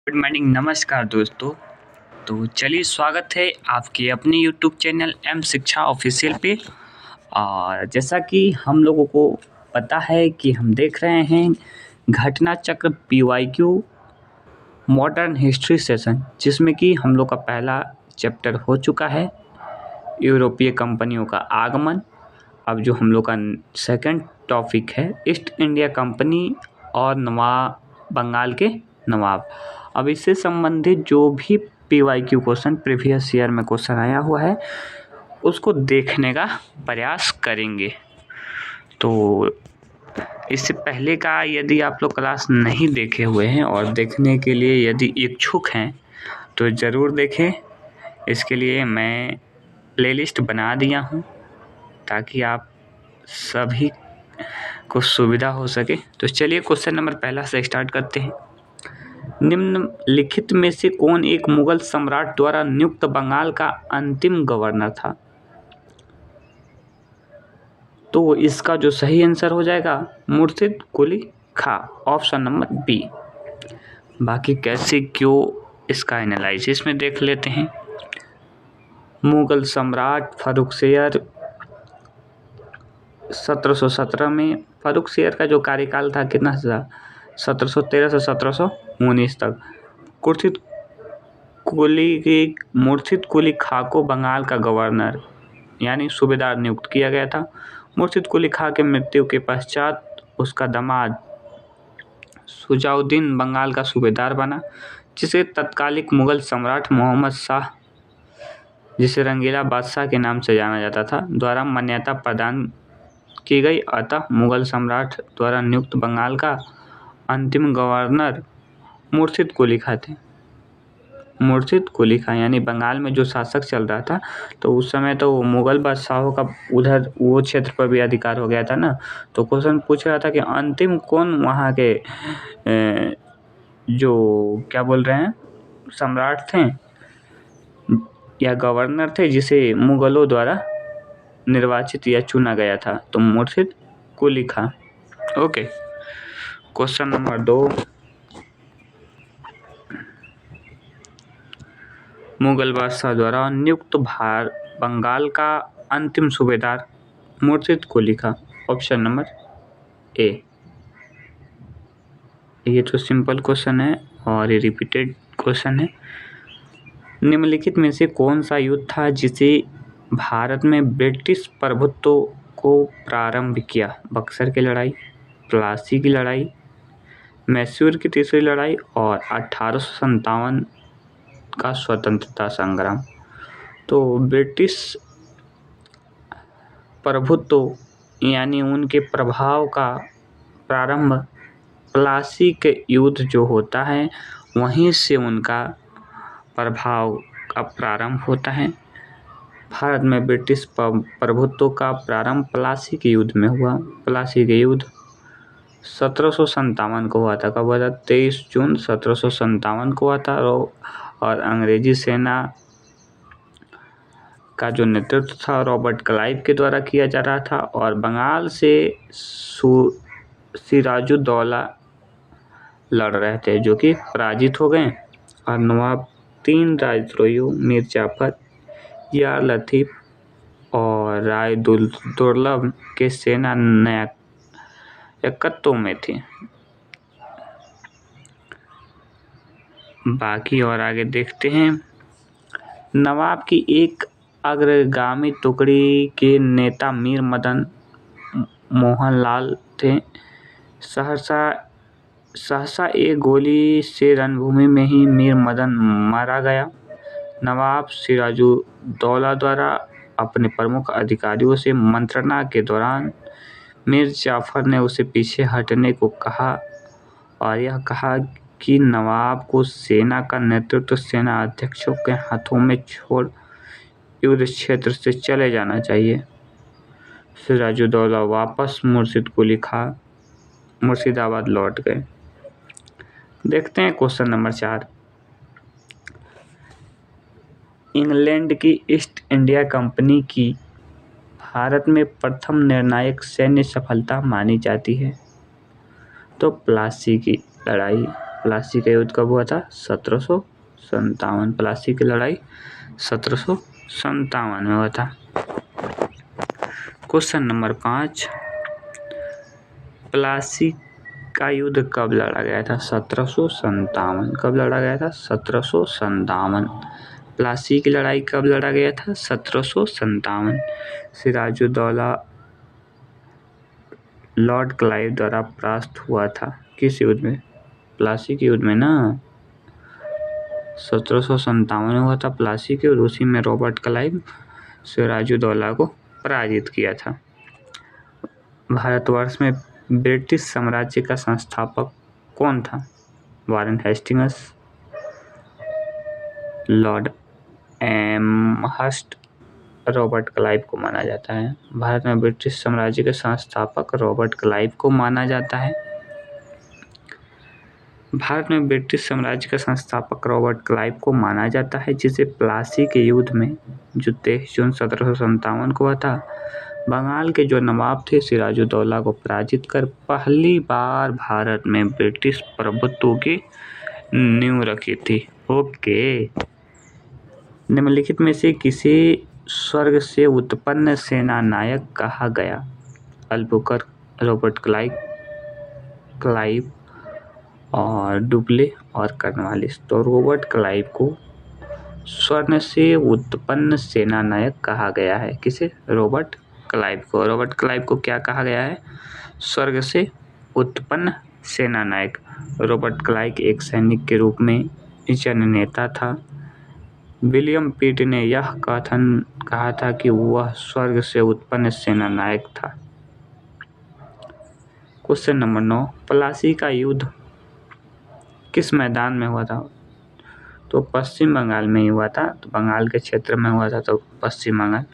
Good morning, नमस्कार दोस्तों। तो चलिए, स्वागत है आपके अपने यूट्यूब चैनल एम शिक्षा ऑफिशियल पे। और जैसा कि हम लोगों को पता है कि हम देख रहे हैं घटना चक्र PYQ मॉडर्न हिस्ट्री सेशन, जिसमें कि हम लोग का पहला चैप्टर हो चुका है, यूरोपीय कंपनियों का आगमन। अब जो हम लोग का सेकंड टॉपिक है, ईस्ट इंडिया कंपनी और नवाब बंगाल के नवाब। अब इससे संबंधित जो भी PYQ क्वेश्चन प्रीवियस ईयर में क्वेश्चन आया हुआ है उसको देखने का प्रयास करेंगे। तो इससे पहले का यदि आप लोग क्लास नहीं देखे हुए हैं और देखने के लिए यदि इच्छुक हैं तो ज़रूर देखें। इसके लिए मैं प्लेलिस्ट बना दिया हूँ ताकि आप सभी को सुविधा हो सके। तो चलिए, क्वेश्चन नंबर पहला से स्टार्ट करते हैं। निम्नलिखित में से कौन एक मुगल सम्राट द्वारा नियुक्त बंगाल का अंतिम गवर्नर था? तो इसका जो सही आंसर हो जाएगा मुर्शिद कुली खां, ऑप्शन नंबर बी। बाकी कैसे क्यों, इसका एनालिसिस में देख लेते हैं। मुगल सम्राट फारुखसियर 1717 में, फारुखसियर का जो कार्यकाल था कितना था, 1713 से 1719 तक। मुर्शिद कुली खां को बंगाल का गवर्नर यानी सूबेदार नियुक्त किया गया था। मुर्शिद कुली खां के मृत्यु के पश्चात उसका दामाद शुजाउद्दीन बंगाल का सूबेदार बना, जिसे तत्कालिक मुगल सम्राट मोहम्मद शाह, जिसे रंगीला बादशाह के नाम से जाना जाता था, द्वारा मान्यता प्रदान की गई। अतः मुगल सम्राट द्वारा नियुक्त बंगाल का अंतिम गवर्नर मुर्शिद कुली खां थे। मुर्शिद कुली खां यानी बंगाल में जो शासक चल रहा था, तो उस समय तो मुगल बादशाहों का उधर वो क्षेत्र पर भी अधिकार हो गया था ना। तो क्वेश्चन पूछ रहा था कि अंतिम कौन वहाँ के जो क्या बोल रहे हैं सम्राट थे या गवर्नर थे जिसे मुगलों द्वारा निर्वाचित या चुना गया था। तो Murshid Quli Khan. Okay, question number 2। Mughal बादशाह द्वारा नियुक्त बंगाल का अंतिम सूबेदार मुर्शिद कुली खां, ऑप्शन नंबर ए। ये तो सिंपल क्वेश्चन है और ये रिपीटेड क्वेश्चन है। निम्नलिखित में से कौन सा युद्ध था जिसे भारत में ब्रिटिश प्रभुत्व को प्रारंभ किया? बक्सर की लड़ाई, प्लासी की लड़ाई, मैसूर की तीसरी लड़ाई और 1857 का स्वतंत्रता संग्राम। तो ब्रिटिश प्रभुत्व यानी उनके प्रभाव का प्रारंभ प्लासी के युद्ध जो होता है वहीं से उनका प्रभाव का प्रारंभ होता है। भारत में ब्रिटिश प्रभुत्व का प्रारंभ प्लासी के युद्ध में हुआ। प्लासी के युद्ध 1757 को हुआ था। कब हुआ था? 23 जून 1757 को हुआ था। और अंग्रेजी सेना का जो नेतृत्व था रॉबर्ट क्लाइव के द्वारा किया जा रहा था। और बंगाल से सिराजुद्दौला लड़ रहे थे जो कि पराजित हो गए। और नवाब 3 राजद्रोहियों मीर जाफर, यार लतीफ़ और राय दुर्लभ के सेना नायकत्व में थी। बाकी और आगे देखते हैं। नवाब की एक अग्रगामी टुकड़ी के नेता मीर मदन मोहन लाल थे। सहसा एक गोली से रणभूमि में ही मीर मदन मारा गया। नवाब सिराजुद्दौला द्वारा अपने प्रमुख अधिकारियों से मंत्रणा के दौरान मीर जाफर ने उसे पीछे हटने को कहा और यह कहा कि नवाब को सेना का नेतृत्व सेना अध्यक्षों के हाथों में छोड़ युद्ध क्षेत्र से चले जाना चाहिए। सिराजुद्दौला वापस मुर्शिद कुली खां मुर्शिदाबाद लौट गए। देखते हैं क्वेश्चन नंबर 4। इंग्लैंड की ईस्ट इंडिया कंपनी की भारत में प्रथम निर्णायक सैन्य सफलता मानी जाती है? तो प्लासी की लड़ाई, प्लासी का युद्ध कब हुआ था? 1757। प्लासी की लड़ाई 1757 में हुआ था। क्वेश्चन नंबर 5, प्लासी का युद्ध कब लड़ा गया था? 1757। कब लड़ा गया था? 1757। प्लासी की लड़ाई कब लड़ा गया था? 1757। सिराजुद्दौला लॉर्ड क्लाइव द्वारा परास्त हुआ था किस युद्ध में? प्लासी के युद्ध में ना, 1757 में हुआ था प्लासी के, और उसी में रॉबर्ट क्लाइव सिराजुद्दौला को पराजित किया था। भारतवर्ष में ब्रिटिश साम्राज्य का संस्थापक कौन था? Warren Hastings, Lord Amherst, Robert Clive को माना जाता है। भारत में ब्रिटिश साम्राज्य के संस्थापक रॉबर्ट क्लाइव को माना जाता है। भारत में ब्रिटिश साम्राज्य का संस्थापक रॉबर्ट क्लाइव को माना जाता है, जिसे प्लासी के युद्ध में जो 23 जून 1757 को हुआ था, बंगाल के जो नवाब थे सिराजुद्दौला को पराजित कर पहली बार भारत में ब्रिटिश प्रभुत्व की नींव रखी थी। ओके, निम्नलिखित में से किसे स्वर्ग से उत्पन्न सेना नायक कहा गया? अल्बुकर्क, रॉबर्ट क्लाइव और डुप्ले और कर्नवालिस। तो रॉबर्ट क्लाइव को स्वर्ण से उत्पन्न सेना नायक कहा गया है। किसे? रॉबर्ट क्लाइव को। रॉबर्ट क्लाइव को क्या कहा गया है? स्वर्ग से उत्पन्न सेना नायक। रॉबर्ट क्लाइव एक सैनिक के रूप में जननेता था। विलियम पिट ने यह कहा था कि वह स्वर्ग से उत्पन्न सेना नायक था। क्वेश्चन नंबर 9, प्लासी का युद्ध किस मैदान में हुआ था? तो पश्चिम बंगाल में ही हुआ था। तो बंगाल के क्षेत्र में हुआ था, तो पश्चिम बंगाल।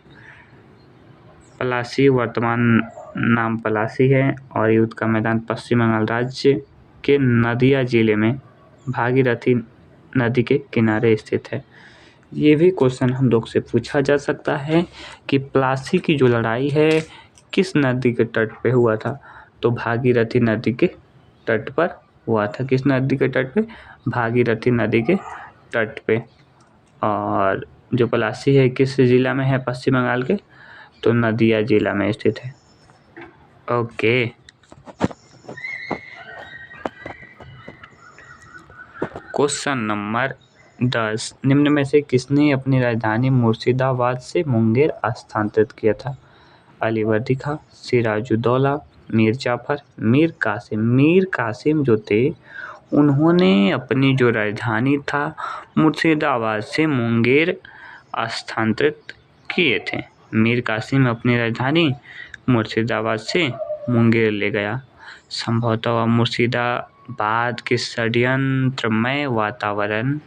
प्लासी वर्तमान नाम प्लासी है और युद्ध का मैदान पश्चिम बंगाल राज्य के नदिया जिले में भागीरथी नदी के किनारे स्थित है। ये भी क्वेश्चन हम लोग से पूछा जा सकता है कि प्लासी की जो लड़ाई है किस नदी के तट पे हुआ था? तो भागीरथी नदी के तट पर हुआ था। किस नदी के तट पे? भागीरथी नदी के तट पे। और जो प्लासी है किस जिला में है पश्चिम बंगाल के? तो नदिया जिला में स्थित है। ओके, क्वेश्चन नंबर 10, निम्न में से किसने अपनी राजधानी मुर्शिदाबाद से मुंगेर स्थानांतरित किया था? अलीवर्दी खां, सिराजुद्दौला, मीर जाफर, मीर कासिम। मीर कासिम जो थे उन्होंने अपनी जो राजधानी था मुर्शिदाबाद से मुंगेर स्थानांतरित किए थे। मीर कासिम अपनी राजधानी मुर्शिदाबाद से मुंगेर ले गया। संभवतः वह मुर्शिदाबाद के षड्यंत्रमय वातावरण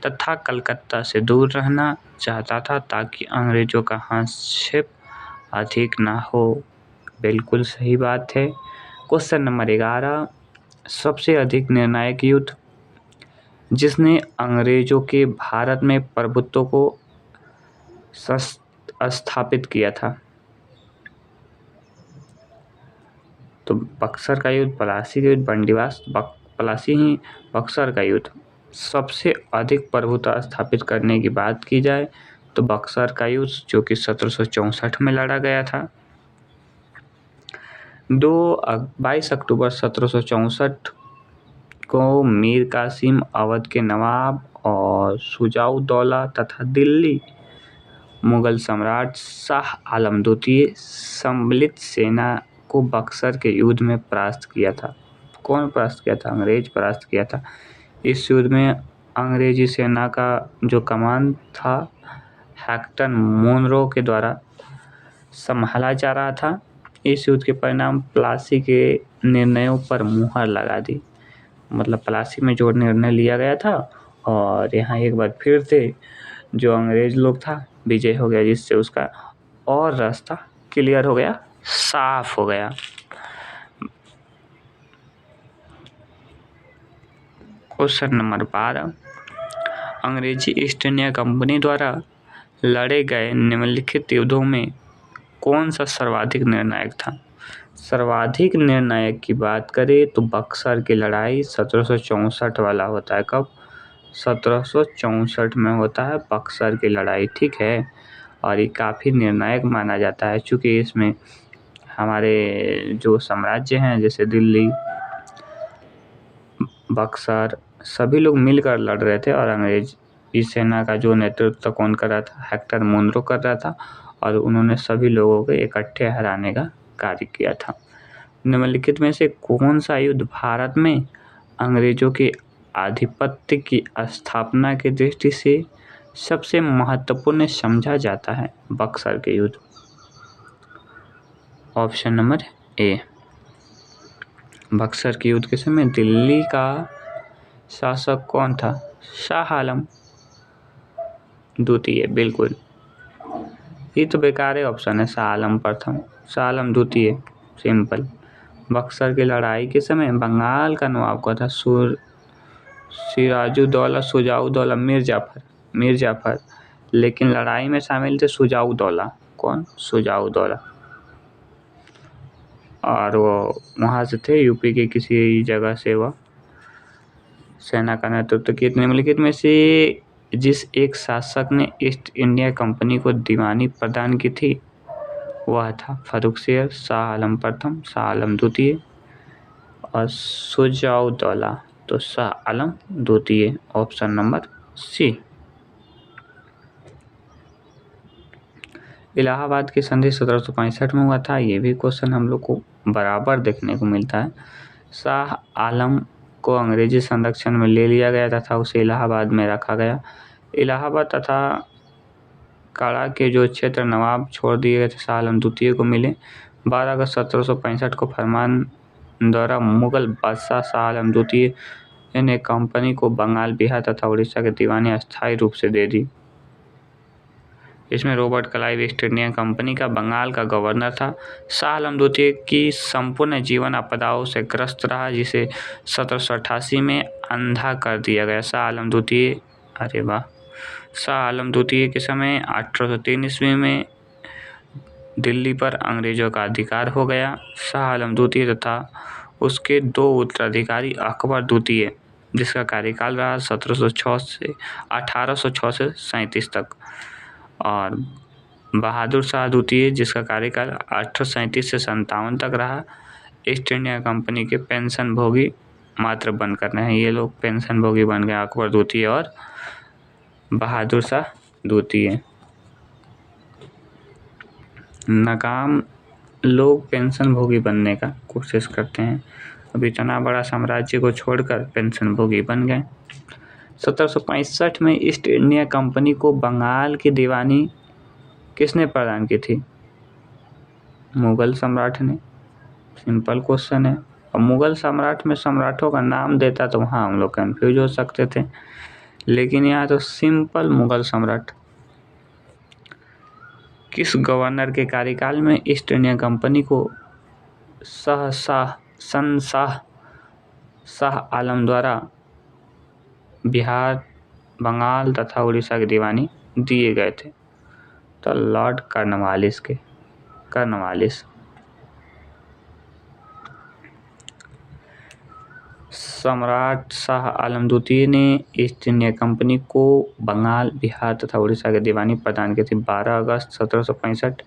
तथा कलकत्ता से दूर रहना चाहता था ताकि अंग्रेजों का हस्तक्षेप अधिक ना हो। बिल्कुल सही बात है। क्वेश्चन नंबर 11, सबसे अधिक निर्णायक युद्ध जिसने अंग्रेजों के भारत में प्रभुत्व को स्थापित किया था? तो बक्सर का युद्ध, प्लासी का युद्ध, बंदीवास, प्लासी ही बक्सर का युद्ध। सबसे अधिक प्रभुत्व स्थापित करने की बात की जाए तो बक्सर का युद्ध जो कि 1764 में लड़ा गया था। 22 अक्टूबर 1764 को मीर कासिम अवध के नवाब और शुजाउद्दौला तथा दिल्ली मुगल सम्राट शाह आलम द्वितीय सम्मिलित सेना को बक्सर के युद्ध में परास्त किया था। कौन परास्त किया था? अंग्रेज परास्त किया था। इस युद्ध में अंग्रेजी सेना का जो कमान था हेक्टर मोनरो के द्वारा संभाला जा रहा था। इस युद्ध के परिणाम प्लासी के निर्णयों पर मुहर लगा दी। मतलब प्लासी में जो निर्णय लिया गया था और यहाँ एक बार फिर से जो अंग्रेज लोग था विजय हो गया, जिससे उसका और रास्ता क्लियर हो गया, साफ हो गया। क्वेश्चन नंबर 12, अंग्रेजी ईस्ट इंडिया कंपनी द्वारा लड़े गए निम्नलिखित युद्धों में कौन सा सर्वाधिक निर्णायक था? सर्वाधिक निर्णायक की बात करें तो बक्सर की लड़ाई 1764 वाला होता है। कब? 1764 में होता है बक्सर की लड़ाई, ठीक है। और ये काफ़ी निर्णायक माना जाता है चूँकि इसमें हमारे जो साम्राज्य हैं जैसे दिल्ली, बक्सर, सभी लोग मिलकर लड़ रहे थे और अंग्रेज इस सेना का जो नेतृत्व कौन कर रहा था? हेक्टर मुनरो कर रहा था और उन्होंने सभी लोगों को इकट्ठे हराने का कार्य किया था। निम्नलिखित में से कौन सा युद्ध भारत में अंग्रेजों के आधिपत्य की स्थापना की दृष्टि से सबसे महत्वपूर्ण समझा जाता है? बक्सर के युद्ध। ऑप्शन नंबर ए, बक्सर के युद्ध के समय दिल्ली का शासक कौन था? शाह आलम द्वितीय। बिल्कुल, ये तो बेकार है ऑप्शन है। शाह आलम प्रथम, शाह आलम द्वितीय, सिंपल। बक्सर की लड़ाई के समय बंगाल का नवाब कौन था? सिराजुद्दौला, शुजाउद्दौला, मीर जाफर। लेकिन लड़ाई में शामिल थे शुजाउद्दौला। कौन? शुजाउद्दौला। और वो वहाँ से थे, यूपी के किसी जगह से वह सेना का नेतृत्व किए। निम्नलिखित में से जिस एक शासक ने ईस्ट इंडिया कंपनी को दीवानी प्रदान की थी वह था फर्रुखसियर, शाह आलम प्रथम, शाह आलम द्वितीय और शुजाउद्दौला। तो शाह आलम द्वितीय, ऑप्शन नंबर सी। इलाहाबाद की संधि 1765 में हुआ था। ये भी क्वेश्चन हम लोग को बराबर देखने को मिलता है। शाह आलम को अंग्रेजी संरक्षण में ले लिया गया तथा उसे इलाहाबाद में रखा गया। इलाहाबाद तथा काड़ा के जो क्षेत्र नवाब छोड़ दिए गए थे शाह आलम द्वितीय को मिले। 12 अगस्त 1765 को फरमान द्वारा मुगल बादशाह शाह आलम द्वितीय ने कंपनी को बंगाल, बिहार तथा उड़ीसा की दीवानी अस्थायी रूप से दे दी। इसमें Robert Clive east India company का बंगाल का गवर्नर था। शाह आलम द्वितीय की संपूर्ण जीवन आपदाओं से ग्रस्त रहा, जिसे 1788 में अंधा कर दिया गया। शाह आलम द्वितीय, अरे वाह, शाह आलम द्वितीय के समय 1803 ईस्वी में दिल्ली पर अंग्रेजों का अधिकार हो गया। शाह आलम द्वितीय तथा उसके दो उत्तराधिकारी अकबर द्वितीय, जिसका कार्यकाल रहा 1706 से 1806 से 37 तक, और बहादुर शाह द्वितीय, जिसका कार्यकाल 1837 से 57 तक रहा, ईस्ट इंडिया कंपनी के पेंशन भोगी मात्र बनकर रहे हैं। ये लोग पेंशन भोगी बन गए, अकबर द्वितीय और बहादुर शाह द्वितीय। नाकाम लोग पेंशन भोगी बनने का कोशिश करते हैं। अब इतना बड़ा साम्राज्य को छोड़कर पेंशन भोगी बन गए। 1765 में ईस्ट इंडिया कंपनी को बंगाल की दीवानी किसने प्रदान की थी? मुगल सम्राट ने। सिंपल क्वेश्चन है। और मुगल सम्राट में सम्राटों का नाम देता तो वहाँ हम लोग कंफ्यूज हो सकते थे, लेकिन यहाँ तो सिंपल मुगल सम्राट। किस गवर्नर के कार्यकाल में ईस्ट इंडिया कंपनी को शाह आलम द्वारा बिहार, बंगाल तथा उड़ीसा की दीवानी दिए गए थे? तो लॉर्ड कर्नवालिस। सम्राट शाह आलम द्वितीय ने ईस्ट इंडिया कंपनी को बंगाल, बिहार तथा उड़ीसा की दीवानी प्रदान की थी 12 अगस्त 1765।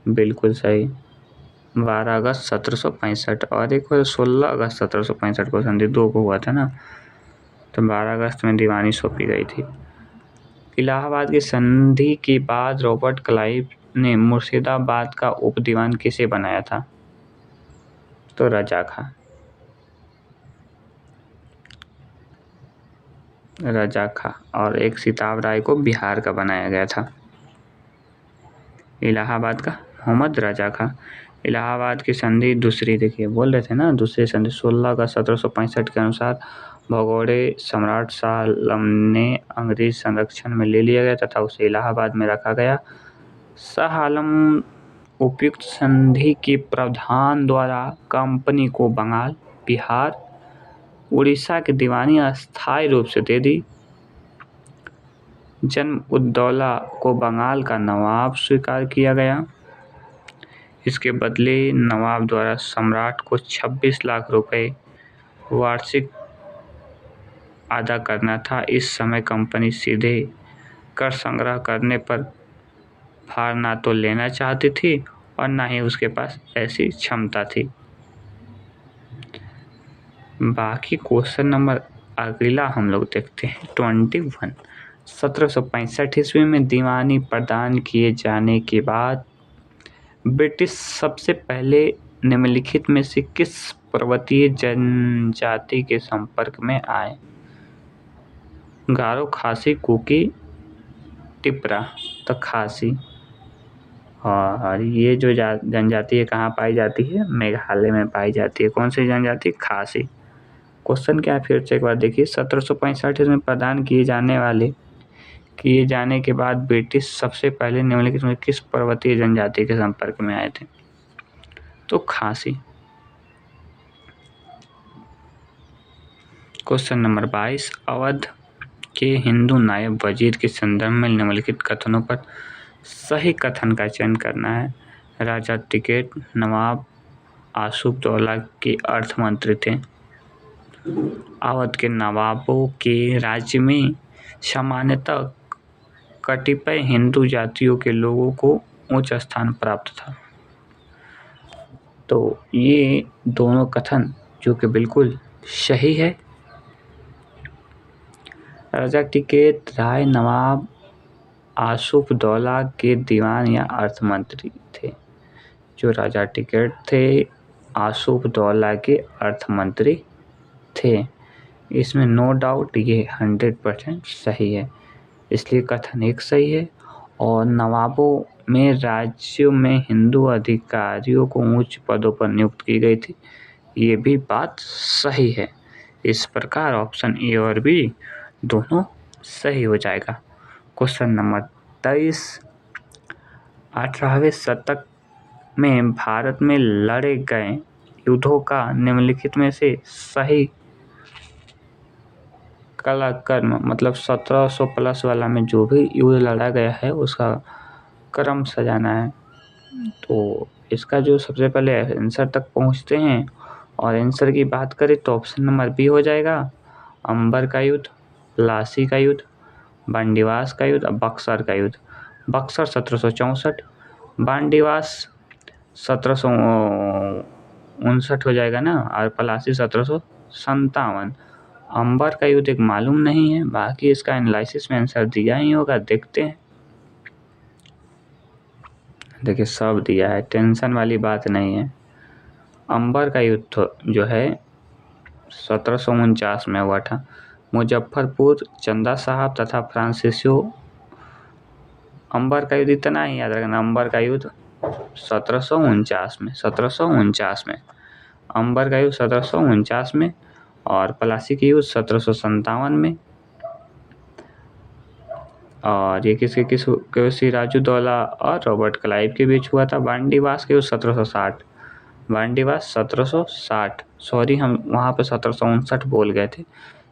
बिल्कुल सही, 12 अगस्त 1765। और एक बार 16 अगस्त 1765 को संधि 2 को हुआ था ना, तो 12 अगस्त में दीवानी सौंपी गई थी। इलाहाबाद की संधि के बाद रॉबर्ट क्लाइव ने मुर्शिदाबाद का उप दीवान किसे बनाया था? तो रजा खां और एक सिताब राय को बिहार का बनाया गया था। इलाहाबाद का मोहम्मद रजा खां। इलाहाबाद की संधि दूसरी, देखिए बोल रहे थे ना, दूसरी संधि 16 अगस्त 1765 के अनुसार भगोड़े सम्राट शाह आलम ने अंग्रेज संरक्षण में ले लिया गया तथा उसे इलाहाबाद में रखा गया। शाह आलम उपयुक्त संधि के प्रावधान द्वारा कंपनी को बंगाल, बिहार, उड़ीसा की दीवानी अस्थायी रूप से दे दी। जन्म उद्दौला को बंगाल का नवाब स्वीकार किया गया। इसके बदले नवाब द्वारा सम्राट को 26 लाख रुपए वार्षिक अदा करना था। इस समय कंपनी सीधे कर संग्रह करने पर भार ना तो लेना चाहती थी और ना ही उसके पास ऐसी क्षमता थी। बाकी क्वेश्चन नंबर अगला हम लोग देखते हैं 21। 1765 ईस्वी में दीवानी प्रदान किए जाने के बाद ब्रिटिश सबसे पहले निम्नलिखित में से किस पर्वतीय जनजाति के संपर्क में आए? गारो, खासी, कुकी, टिपरा। तो खासी। और ये जो जनजाति है कहाँ पाई जाती है? मेघालय में पाई जाती है। कौन सी जनजाति? खासी। क्वेश्चन क्या है फिर से एक बार देखिए। 1765 में प्रदान किए जाने के बाद ब्रिटिश सबसे पहले निम्नलिखित में किस पर्वतीय जनजाति के संपर्क में आए थे? तो खासी। Question number 22। अवध के हिंदू नायब वजीर के संदर्भ में निम्नलिखित कथनों पर सही कथन का चयन करना है। राजा टिकैत नवाब आशुफदौला के अर्थमंत्री थे। अवध के नवाबों के राज्य में सामान्यतः कतिपय हिंदू जातियों के लोगों को उच्च स्थान प्राप्त था। तो ये दोनों कथन जो कि बिल्कुल सही है। राजा टिकैत राय नवाब आशुफदौला के दीवान या अर्थमंत्री थे। जो राजा टिकैत थे आशुफदौला के अर्थमंत्री थे। इसमें नो डाउट ये 100% सही है, इसलिए कथन एक सही है। और नवाबों में राज्यों में हिंदू अधिकारियों को उच्च पदों पर नियुक्त की गई थी, ये भी बात सही है। इस प्रकार ऑप्शन ए और बी दोनों सही हो जाएगा। Question number 23। 18वें शतक में भारत में लड़े गए युद्धों का निम्नलिखित में से सही कालक्रम, मतलब 1700 प्लस वाला में जो भी युद्ध लड़ा गया है उसका क्रम सजाना है। तो इसका जो सबसे पहले आंसर तक पहुंचते हैं और आंसर की बात करें तो ऑप्शन नंबर बी हो जाएगा। अंबर का युद्ध, प्लासी का युद्ध, बंडीवास का युद्ध, बक्सर का युद्ध। बक्सर 1764, बंडीवास 1759 हो जाएगा ना, और प्लासी 1757। अंबर का युद्ध एक मालूम नहीं है, बाकी इसका एनालिसिस में आंसर दिया ही होगा, देखते हैं। देखिए सब दिया है, टेंशन वाली बात नहीं है। अंबर का युद्ध जो है 1749 में हुआ था। मुजफ्फरपुर, चंदा साहब तथा फ्रांसिसियो। अंबर का युद्ध इतना ही याद रखना, अंबर का युद्ध 1749 में अंबर का युद्ध 1749 में, और प्लासी की युद्ध 1757 में। और ये किसके सिराजुद्दौला दौला और रॉबर्ट क्लाइव के बीच हुआ था। बंडीवास के युद्ध 1760, बंडीवास 1760, सॉरी हम वहाँ पे 1759 बोल गए थे।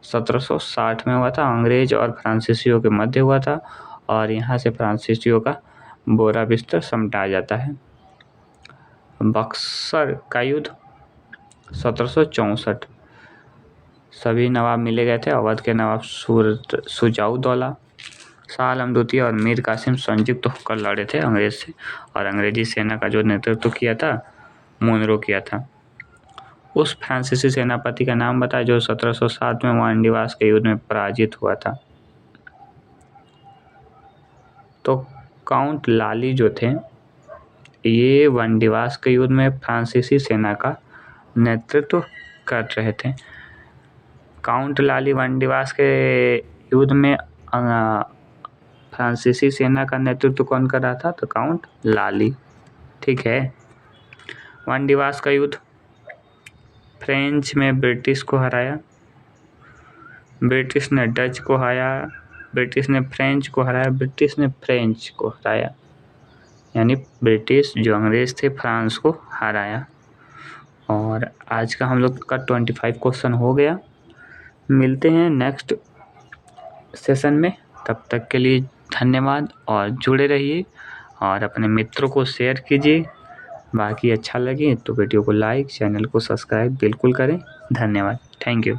1760 में हुआ था, अंग्रेज और फ्रांसीसियों के मध्य हुआ था, और यहाँ से फ्रांसीसियों का बोरा बिस्तर समटा जाता है। बक्सर का युद्ध 1764, सभी नवाब मिले गए थे। अवध के नवाब शुजाउद्दौला, शाह आलम द्वितीय और मीर कासिम संयुक्त होकर लड़े थे अंग्रेज से, और अंग्रेजी सेना का जो नेतृत्व किया था मुनरो किया था। उस फ्रांसीसी सेनापति का नाम बताया जो 1707 में वांडीवास के युद्ध में पराजित हुआ था। तो काउंट लाली जो थे ये वांडीवास के युद्ध में फ्रांसीसी सेना का नेतृत्व कर रहे थे। काउंट लाली वांडीवास के युद्ध में फ्रांसीसी सेना का नेतृत्व कौन कर रहा था? तो काउंट लाली, ठीक है। वांडीवास का युद्ध, फ्रेंच में ब्रिटिश को हराया, ब्रिटिश ने डच को हराया, ब्रिटिश ने फ्रेंच को हराया, ब्रिटिश ने फ्रेंच को हराया, यानी ब्रिटिश जो अंग्रेज थे फ्रांस को हराया। और आज का हम लोग का 25 क्वेश्चन हो गया। मिलते हैं नेक्स्ट सेशन में, तब तक के लिए धन्यवाद और जुड़े रहिए और अपने मित्रों को शेयर कीजिए। बाकी अच्छा लगे तो वीडियो को लाइक, चैनल को सब्सक्राइब बिल्कुल करें। धन्यवाद। Thank you.